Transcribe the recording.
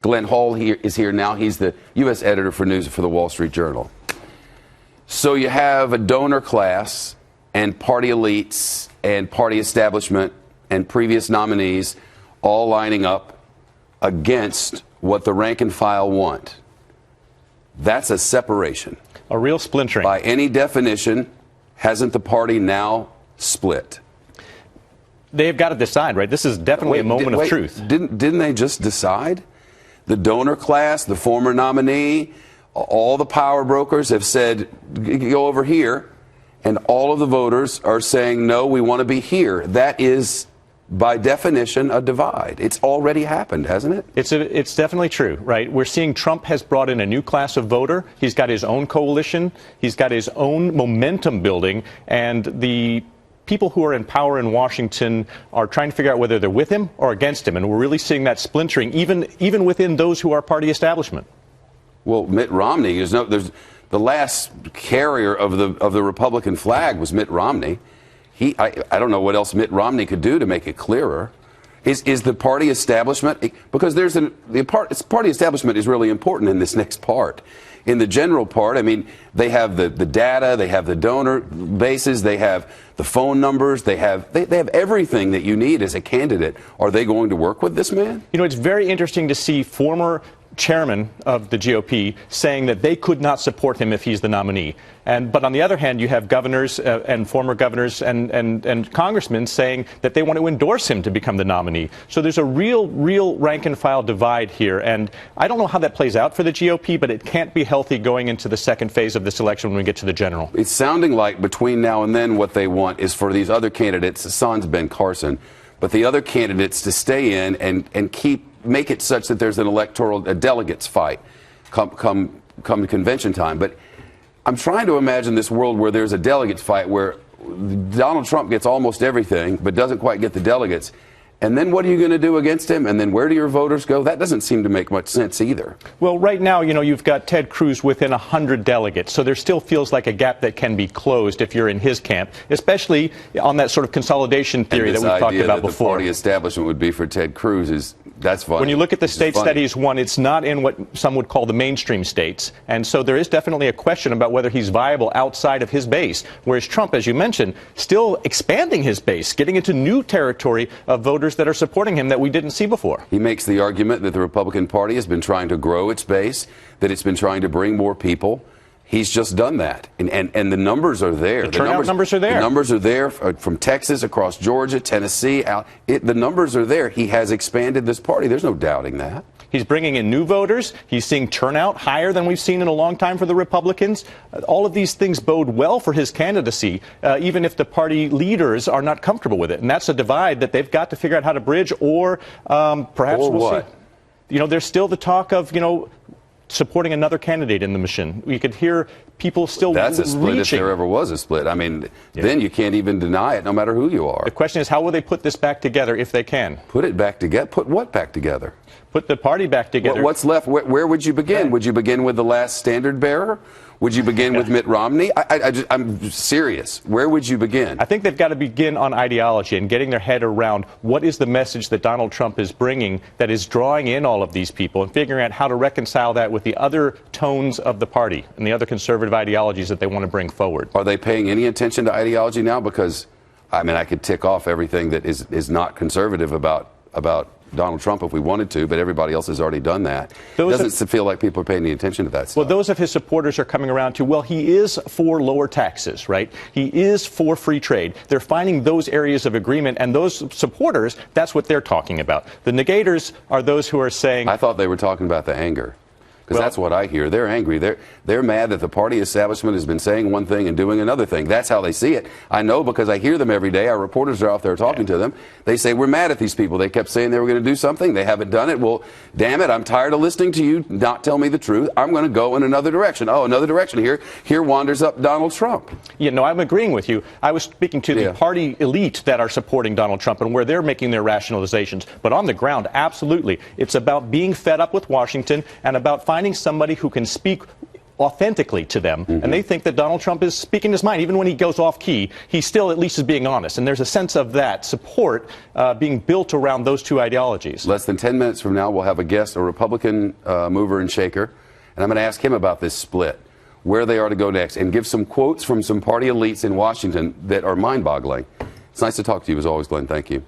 Glenn Hall is here now. He's the U.S. editor for news for the Wall Street Journal. So you have a donor class and party elites and party establishment and previous nominees all lining up against what the rank and file want. That's a separation. A real splintering. By any definition, hasn't the party now split? They've got to decide, right? This is definitely a moment of truth. Didn't they just decide? The donor class, the former nominee, all the power brokers have said, go over here. And all of the voters are saying, no, we want to be here. That is, by definition, a divide. It's already happened, hasn't it? It's definitely true, right? We're seeing Trump has brought in a new class of voter. He's got his own coalition. He's got his own momentum building. And the people who are in power in Washington are trying to figure out whether they're with him or against him. And we're really seeing that splintering, even within those who are party establishment. Well, Mitt Romney, the last carrier of the Republican flag was Mitt Romney. I don't know what else Mitt Romney could do to make it clearer. Is the party establishment, because the party establishment is really important in this next part. In the general part, I mean, they have the data, they have the donor bases, they have the phone numbers, they have everything that you need as a candidate. Are they going to work with this man? You know, it's very interesting to see former chairman of the GOP saying that they could not support him if he's the nominee. But on the other hand, you have governors and former governors and congressmen saying that they want to endorse him to become the nominee. So there's a real rank and file divide here. And I don't know how that plays out for the GOP, but it can't be healthy going into the second phase of this election when we get to the general. It's sounding like between now and then what they want is for these other candidates, sans Ben Carson, but the other candidates to stay in and make it such that there's a delegates fight come convention time. But I'm trying to imagine this world where there's a delegates fight where Donald Trump gets almost everything but doesn't quite get the delegates. And then what are you going to do against him? And then where do your voters go? That doesn't seem to make much sense either. Well, right now, you know, you've got Ted Cruz within 100 delegates. So there still feels like a gap that can be closed if you're in his camp, especially on that sort of consolidation theory that we've talked about before. The party establishment would be for Ted Cruz that's funny. When you look at the states that he's won, it's not in what some would call the mainstream states. And so there is definitely a question about whether he's viable outside of his base. Whereas Trump, as you mentioned, still expanding his base, getting into new territory of voters that are supporting him that we didn't see before. He makes the argument that the Republican Party has been trying to grow its base, that it's been trying to bring more people. He's just done that. And the numbers are there. The turnout numbers are there. The numbers are there from Texas, across Georgia, Tennessee. The numbers are there. He has expanded this party. There's no doubting that. He's bringing in new voters. He's seeing turnout higher than we've seen in a long time for the Republicans. All of these things bode well for his candidacy, even if the party leaders are not comfortable with it. And that's a divide that they've got to figure out how to bridge, or perhaps we'll see. You know, there's still the talk of, supporting another candidate in the mission. You could hear people still That's a split if there ever was a split. I mean, then you can't even deny it, no matter who you are. The question is, how will they put this back together if they can? Put it back together? Put what back together? Put the party back together. What's left? Where would you begin? Yeah. Would you begin with the last standard bearer? Would you begin with Mitt Romney? I'm serious. Where would you begin? I think they've got to begin on ideology and getting their head around what is the message that Donald Trump is bringing that is drawing in all of these people, and figuring out how to reconcile that with the other tones of the party and the other conservative ideologies that they want to bring forward. Are they paying any attention to ideology now? Because, I mean, I could tick off everything that is not conservative about Donald Trump if we wanted to, but everybody else has already done that. It doesn't feel like people are paying any attention to that stuff. Well, those of his supporters are coming around to, well, he is for lower taxes, right? He is for free trade. They're finding those areas of agreement, and those supporters, that's what they're talking about. The negators are those who are saying... I thought they were talking about the anger. Because that's what I hear. They're angry. They're mad that the party establishment has been saying one thing and doing another thing. That's how they see it. I know because I hear them every day. Our reporters are out there talking to them. They say, we're mad at these people. They kept saying they were going to do something. They haven't done it. Well, damn it, I'm tired of listening to you not tell me the truth. I'm going to go in another direction. Oh, another direction here. Here wanders up Donald Trump. Yeah, no, I'm agreeing with you. I was speaking to the party elite that are supporting Donald Trump and where they're making their rationalizations. But on the ground, absolutely. It's about being fed up with Washington and about finding somebody who can speak authentically to them, and they think that Donald Trump is speaking his mind. Even when he goes off key, he still at least is being honest. And there's a sense of that support being built around those two ideologies. Less than 10 minutes from now, we'll have a guest, a Republican mover and shaker, and I'm going to ask him about this split, where they are to go next, and give some quotes from some party elites in Washington that are mind-boggling. It's nice to talk to you as always, Glenn. Thank you.